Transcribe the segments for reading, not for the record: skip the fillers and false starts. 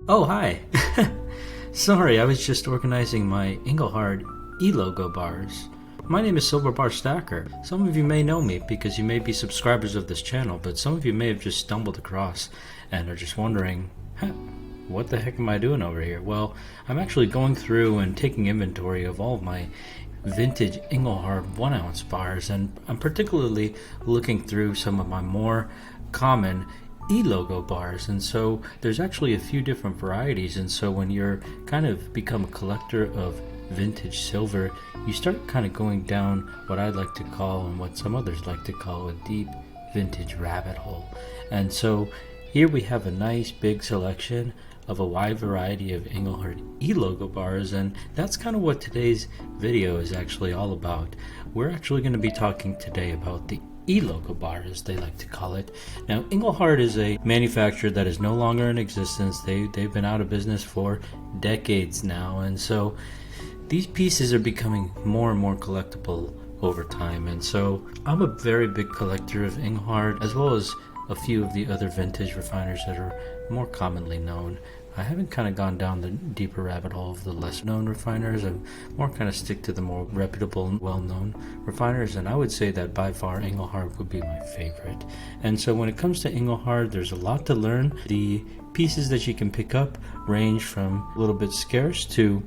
Oh, hi. Sorry, I was just organizing my Engelhard e-logo bars. My name is Silver Bar Stacker. Some of you may know me because you may be subscribers of this channel, but some of you may have just stumbled across and are just wondering, what the heck am I doing over here? Well, I'm actually going through and taking inventory of all of my vintage Engelhard 1 ounce bars, and I'm particularly looking through some of my more common e-logo bars. And so there's actually a few different varieties, and so when you're kind of become a collector of vintage silver, you start kind of going down what I like to call, and what some others like to call, a deep vintage rabbit hole. And so here we have a nice big selection of a wide variety of Engelhard e-logo bars, and that's kind of what today's video is actually all about. We're actually going to be talking today about the e-logo bar, as they like to call it. Now, Engelhard is a manufacturer that is no longer in existence. They've been out of business for decades now, and so these pieces are becoming more and more collectible over time. And so I'm a very big collector of Engelhard, as well as a few of the other vintage refiners that are more commonly known. I haven't kind of gone down the deeper rabbit hole of the less known refiners. I'm more kind of stick to the more reputable and well-known refiners, and I would say that by far Engelhard would be my favorite. And so when it comes to Engelhard, there's a lot to learn. The pieces that you can pick up range from a little bit scarce to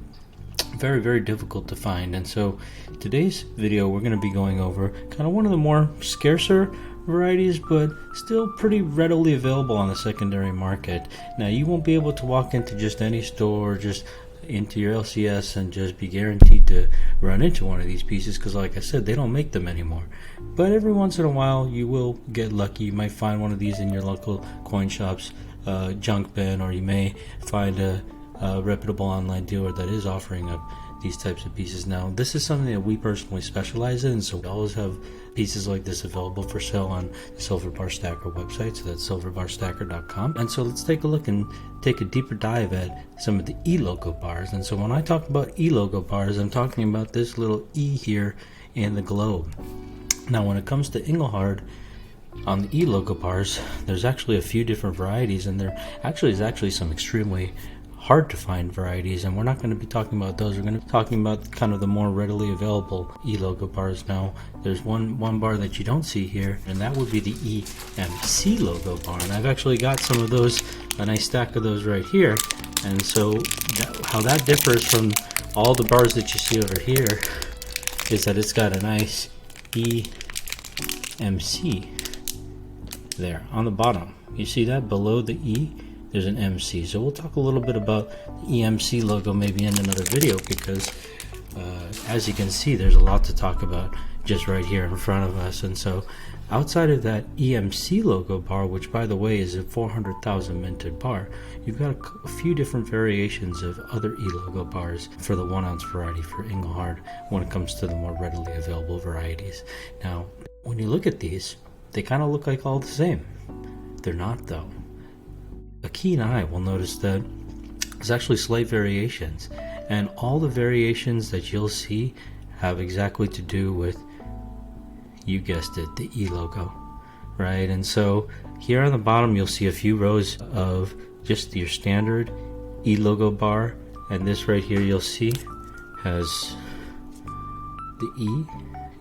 very, very difficult to find. And so today's video, we're going to be going over kind of one of the more scarcer varieties, but still pretty readily available on the secondary market. Now, you won't be able to walk into just any store, just into your LCS, and just be guaranteed to run into one of these pieces, because like I said, they don't make them anymore. But every once in a while you will get lucky. You might find one of these in your local coin shop's junk bin, or you may find a reputable online dealer that is offering up these types of pieces. Now, this is something that we personally specialize in, so we always have pieces like this available for sale on the Silver Bar Stacker website, so that's silverbarstacker.com. And so let's take a look and take a deeper dive at some of the e-logo bars. And so when I talk about e-logo bars, I'm talking about this little E here in the globe. Now, when it comes to Engelhard, on the e-logo bars, there's actually a few different varieties, and there actually is some extremely hard to find varieties, and we're not going to be talking about those. We're going to be talking about kind of the more readily available e-logo bars. Now, there's one bar that you don't see here, and that would be the EMC logo bar, and I've actually got some of those, a nice stack of those right here. And so how that differs from all the bars that you see over here is that it's got a nice EMC there on the bottom. You see that below the E? There's an MC. So we'll talk a little bit about the EMC logo maybe in another video, because as you can see, there's a lot to talk about just right here in front of us. And so outside of that EMC logo bar, which by the way is a 400,000 minted bar, you've got a few different variations of other e-logo bars for the 1 ounce variety for Engelhard when it comes to the more readily available varieties. Now, when you look at these, they kind of look like all the same. They're not, though. A keen eye will notice that there's actually slight variations, and all the variations that you'll see have exactly to do with, you guessed it, the E logo, right? And so here on the bottom you'll see a few rows of just your standard E logo bar, and this right here you'll see has the E.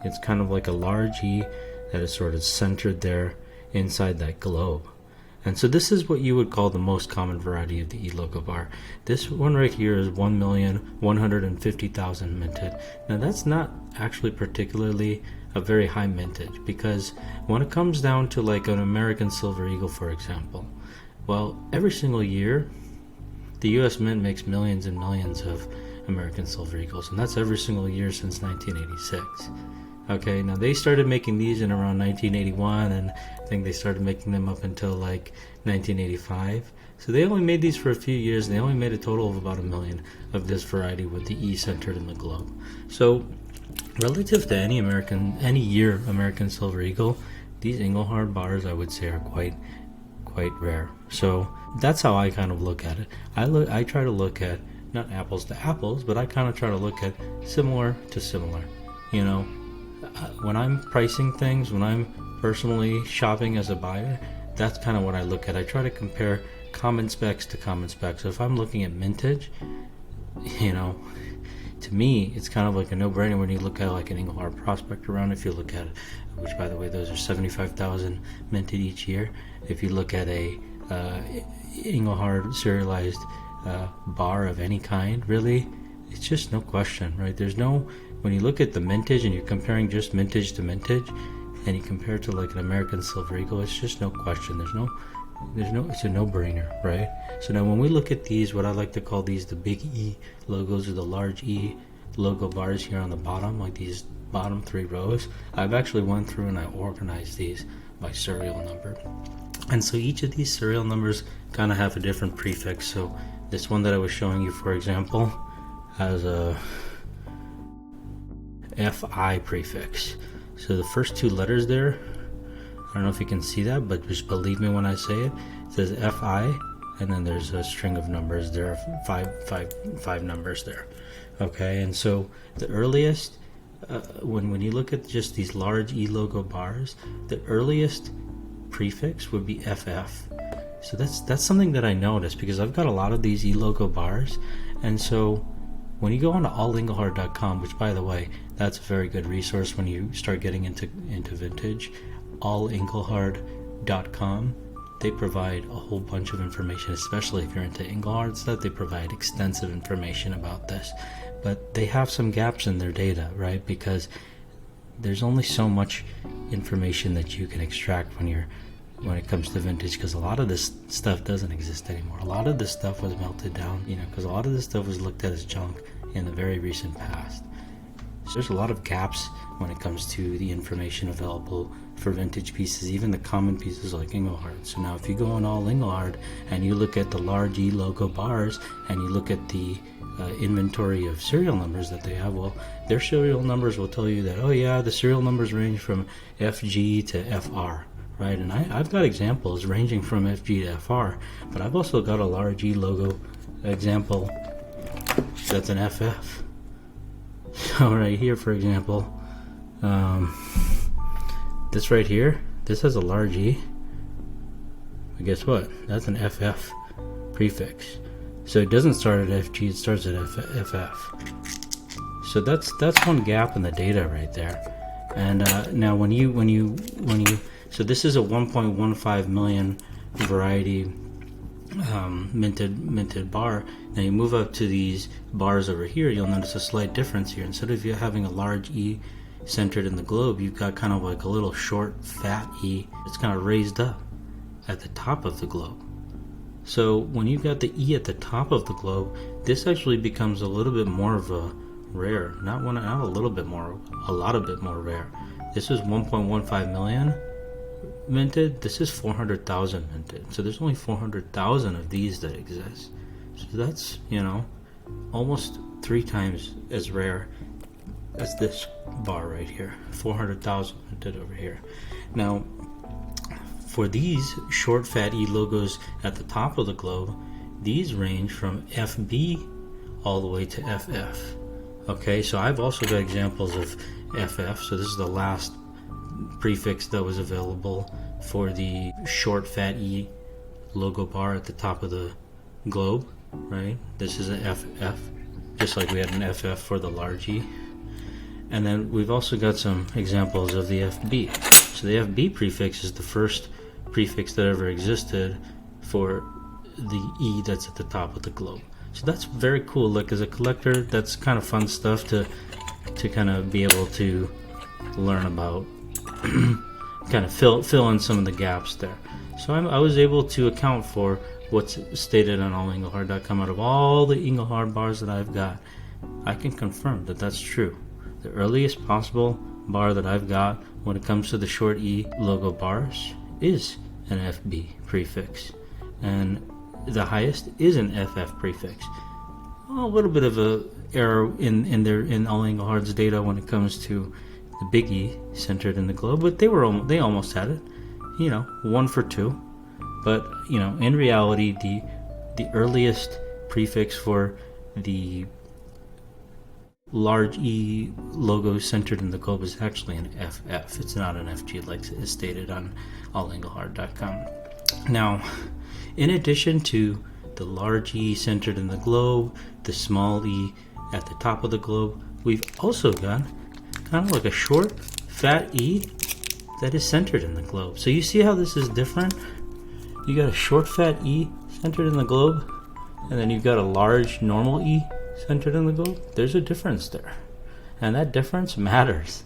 It's kind of like a large E that is sort of centered there inside that globe. And so this is what you would call the most common variety of the e-logo bar. This one right here is 1,150,000 minted. Now, that's not actually particularly a very high mintage, because when it comes down to like an American Silver Eagle, for example, well, every single year the US Mint makes millions and millions of American Silver Eagles, and that's every single year since 1986. Okay, now they started making these in around 1981, and I think they started making them up until like 1985. So they only made these for a few years, and they only made a total of about 1 million of this variety with the E centered in the globe. So relative to any year American Silver Eagle, these Engelhard bars I would say are quite rare. So that's how I kind of look at it. I try to look at not apples to apples, but I kind of try to look at similar to similar. You know, when I'm pricing things, when I'm personally shopping as a buyer, that's kind of what I look at. I try to compare common specs to common specs. So if I'm looking at mintage, you know, to me, it's kind of like a no-brainer when you look at like an Engelhard prospector round. If you look at, which by the way, those are 75,000 minted each year. If you look at a Engelhard serialized bar of any kind, really, it's just no question, right? There's no, when you look at the mintage and you're comparing just mintage to mintage, and you compare it to like an American Silver Eagle, it's just no question. There's no, it's a no-brainer, right? So now when we look at these, what I like to call these the big E logos, or the large E logo bars here on the bottom, like these bottom 3 rows, I've actually went through and I organized these by serial number. And so each of these serial numbers kind of have a different prefix. So this one that I was showing you, for example, has a FI prefix. So the first 2 letters there, I don't know if you can see that, but just believe me when I say it. It says FI, and then there's a string of numbers. There are five numbers there. Okay, and so the earliest, when you look at just these large E logo bars, the earliest prefix would be FF. So that's something that I noticed, because I've got a lot of these E logo bars, and so when you go on to allengelhard.com, which by the way, that's a very good resource when you start getting into vintage, allengelhard.com, they provide a whole bunch of information, especially if you're into Engelhard stuff. They provide extensive information about this, but they have some gaps in their data, right? Because there's only so much information that you can extract when it comes to vintage, because a lot of this stuff doesn't exist anymore. A lot of this stuff was melted down, because a lot of this stuff was looked at as junk in the very recent past. So there's a lot of gaps when it comes to the information available for vintage pieces, even the common pieces like Engelhard. So now if you go on All Engelhard and you look at the large E logo bars and you look at the inventory of serial numbers that they have, well, their serial numbers will tell you that, oh yeah, the serial numbers range from FG to FR. Right, and I've got examples ranging from FG to FR, but I've also got a large E logo example that's an FF. So right here, for example, this right here, this has a large E, but guess what? That's an FF prefix. So it doesn't start at FG, it starts at FF. So that's one gap in the data right there. And now when you so this is a 1.15 million variety minted bar. Now you move up to these bars over here, you'll notice a slight difference here. Instead of you having a large E centered in the globe, you've got kind of like a little short fat E. It's kind of raised up at the top of the globe. So when you've got the E at the top of the globe, this actually becomes a little bit more of a rare, not a little bit more, a lot of bit more rare. This is 1.15 million minted, this is 400,000 minted. So there's only 400,000 of these that exist. So that's, almost 3 times as rare as this bar right here. 400,000 minted over here. Now, for these short fat E logos at the top of the globe, these range from FB all the way to FF. Okay, so I've also got examples of FF. So this is the last prefix that was available for the short fat E logo bar at the top of the globe, right? This is an FF, just like we had an FF for the large E. And then we've also got some examples of the FB. So the FB prefix is the first prefix that ever existed for the E that's at the top of the globe. So that's very cool. Like, as a collector, that's kind of fun stuff to kind of be able to learn about, kind of fill in some of the gaps there. So I was able to account for what's stated on allengelhard.com. Out of all the Engelhard bars that I've got, I can confirm that that's true. The earliest possible bar that I've got when it comes to the short E logo bars is an FB prefix, and the highest is an FF prefix. A little bit of a error in All Engelhard's data when it comes to the big E centered in the globe, but they almost had it, 1 for 2. But in reality, the earliest prefix for the large E logo centered in the globe is actually an FF. It's not an FG like is stated on allengelhard.com. Now, in addition to the large E centered in the globe, the small E at the top of the globe, we've also got kind of like a short, fat E that is centered in the globe. So you see how this is different? You got a short, fat E centered in the globe, and then you've got a large, normal E centered in the globe. There's a difference there, and that difference matters.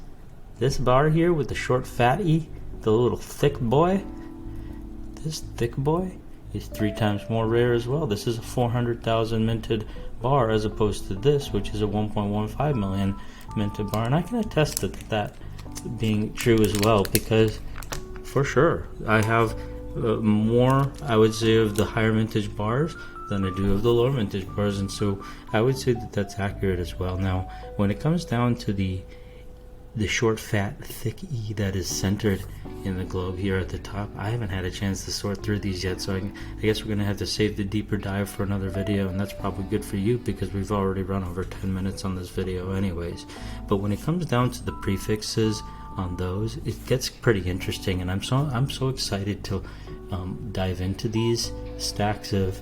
This bar here with the short, fat E, the little thick boy, this thick boy is 3 times more rare as well. This is a 400,000 minted bar as opposed to this, which is a 1.15 million minted bar. And I can attest to that being true as well, because for sure I have more, I would say, of the higher mintage bars than I do of the lower mintage bars, and so I would say that that's accurate as well. Now, when it comes down to the short, fat, thick E that is centered in the globe here at the top, I haven't had a chance to sort through these yet, so I guess we're going to have to save the deeper dive for another video, and that's probably good for you because we've already run over 10 minutes on this video anyways. But when it comes down to the prefixes on those, it gets pretty interesting, and I'm so excited to dive into these stacks of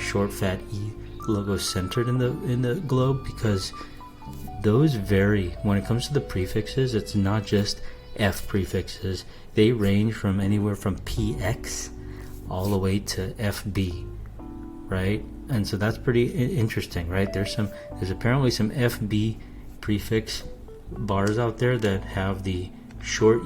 short, fat E logos centered in the globe, because those vary. When it comes to the prefixes, it's not just F prefixes. They range from anywhere from PX all the way to FB, right? And so that's pretty interesting, right? There's apparently some FB prefix bars out there that have the short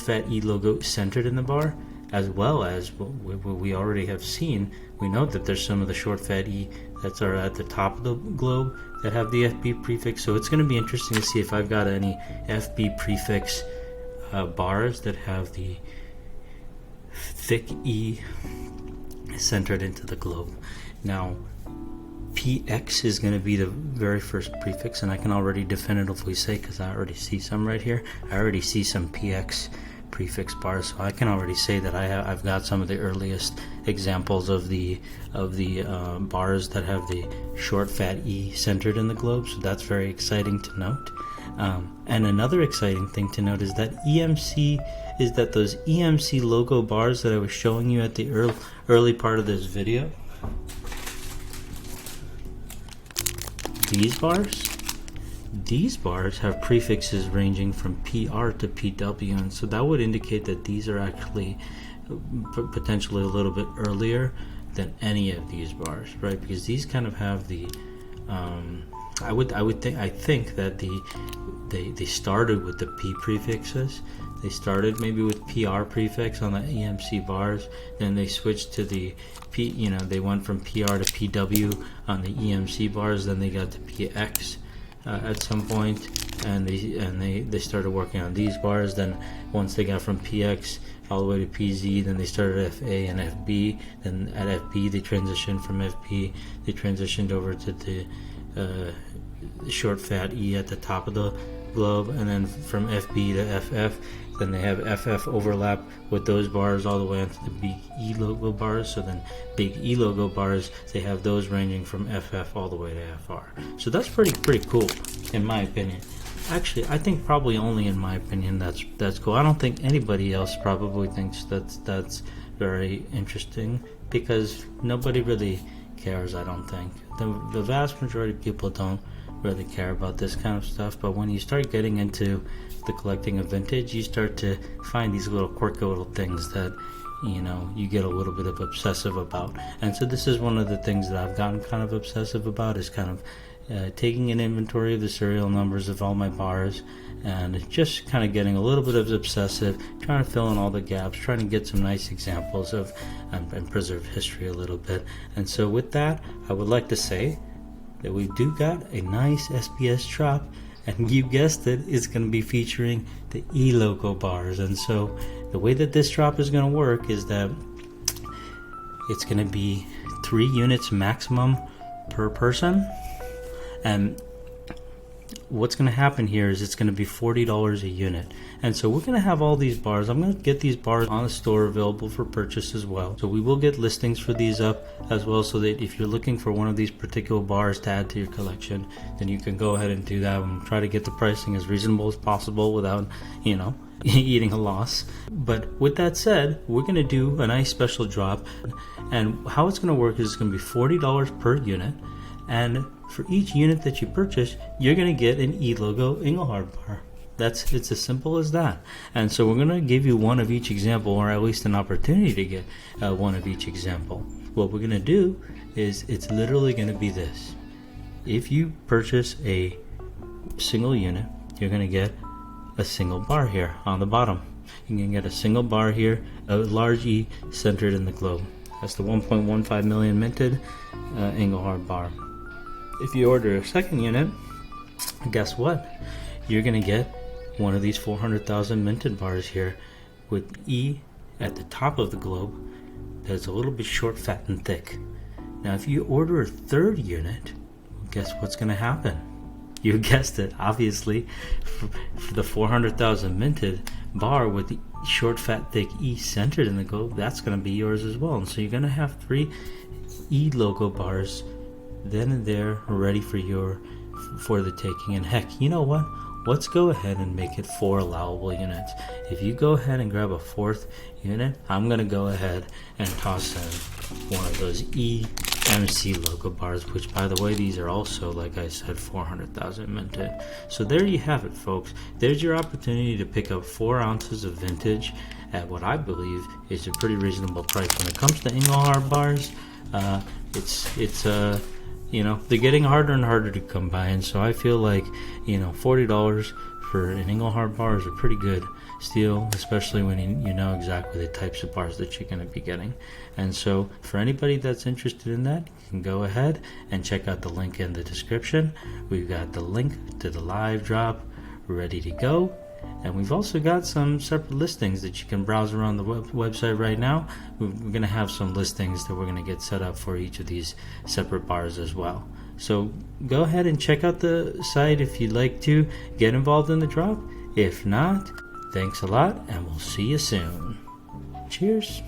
fat E logo centered in the bar, as well as what we already have seen. We know that there's some of the short fat E that are at the top of the globe that have the FB prefix, so it's going to be interesting to see if I've got any FB prefix bars that have the thick E centered into the globe. Now, PX is going to be the very first prefix, and I can already definitively say, because I already see some right here, I already see some PX prefix bars, so I can already say that I've got some of the earliest examples of the bars that have the short fat E centered in the globe, so that's very exciting to note. And another exciting thing to note is that those EMC logo bars that I was showing you at the early part of this video, these bars have prefixes ranging from PR to PW, and so that would indicate that these are actually potentially a little bit earlier than any of these bars, right? Because these kind of have the I think that they started with the P prefixes. They started maybe with PR prefix on the EMC bars, then they switched to the P, they went from PR to PW on the EMC bars, then they got to PX at some point, and they started working on these bars. Then once they got from PX all the way to PZ, then they started FA and FB. Then at FB they transitioned from FP, they transitioned over to the short fat E at the top of the globe, and then from FB to FF, then they have FF overlap with those bars all the way onto the big E logo bars. So then big E logo bars, they have those ranging from FF all the way to FR. So that's pretty cool in my opinion. Actually, I think probably only in my opinion that's cool. I don't think anybody else probably thinks that's very interesting, because nobody really cares. I don't think the vast majority of people don't really care about this kind of stuff. But when you start getting into the collecting of vintage, you start to find these little quirky little things that you get a little bit of obsessive about. And so this is one of the things that I've gotten kind of obsessive about, is kind of taking an inventory of the serial numbers of all my bars, and just kind of getting a little bit of obsessive, trying to fill in all the gaps, trying to get some nice examples of and preserve history a little bit. And so with that, I would like to say that we do got a nice SBS drop, and you guessed it, it's going to be featuring the E logo bars. And so the way that this drop is going to work is that it's going to be 3 units maximum per person, and what's going to happen here is it's going to be $40 a unit. And so we're going to have all these bars. I'm going to get these bars on the store available for purchase as well. So we will get listings for these up as well, so that if you're looking for one of these particular bars to add to your collection, then you can go ahead and do that and try to get the pricing as reasonable as possible without, eating a loss. But with that said, we're going to do a nice special drop. And how it's going to work is it's going to be $40 per unit. And for each unit that you purchase, you're going to get an E-logo Engelhard bar. It's as simple as that. And so we're going to give you one of each example, or at least an opportunity to get one of each example. What we're going to do is it's literally going to be this. If you purchase a single unit, you're going to get a single bar here on the bottom. You can get a single bar here, a large E centered in the globe. That's the 1.15 million minted Engelhard bar. If you order a second unit, guess what? You're going to get one of these 400,000 minted bars here with E at the top of the globe that's a little bit short, fat, and thick. Now, if you order a third unit, guess what's going to happen? You guessed it, obviously, for the 400,000 minted bar with the short, fat, thick E centered in the globe, that's going to be yours as well. And so you're going to have 3 E logo bars then and there ready for the taking. And heck, you know what? Let's go ahead and make it 4 allowable units. If you go ahead and grab a 4th unit, I'm going to go ahead and toss in one of those EMC logo bars, which, by the way, these are also, like I said, 400,000 minted. So there you have it, folks. There's your opportunity to pick up 4 ounces of vintage at what I believe is a pretty reasonable price. When it comes to Engelhard bars, they're getting harder and harder to come by, and so I feel like, $40 for an Engelhard bar is a pretty good steal, especially when you know exactly the types of bars that you're going to be getting. And so for anybody that's interested in that, you can go ahead and check out the link in the description. We've got the link to the live drop ready to go. And we've also got some separate listings that you can browse around the website right now. We're going to have some listings that we're going to get set up for each of these separate bars as well. So go ahead and check out the site if you'd like to get involved in the drop. If not, thanks a lot, and we'll see you soon. Cheers.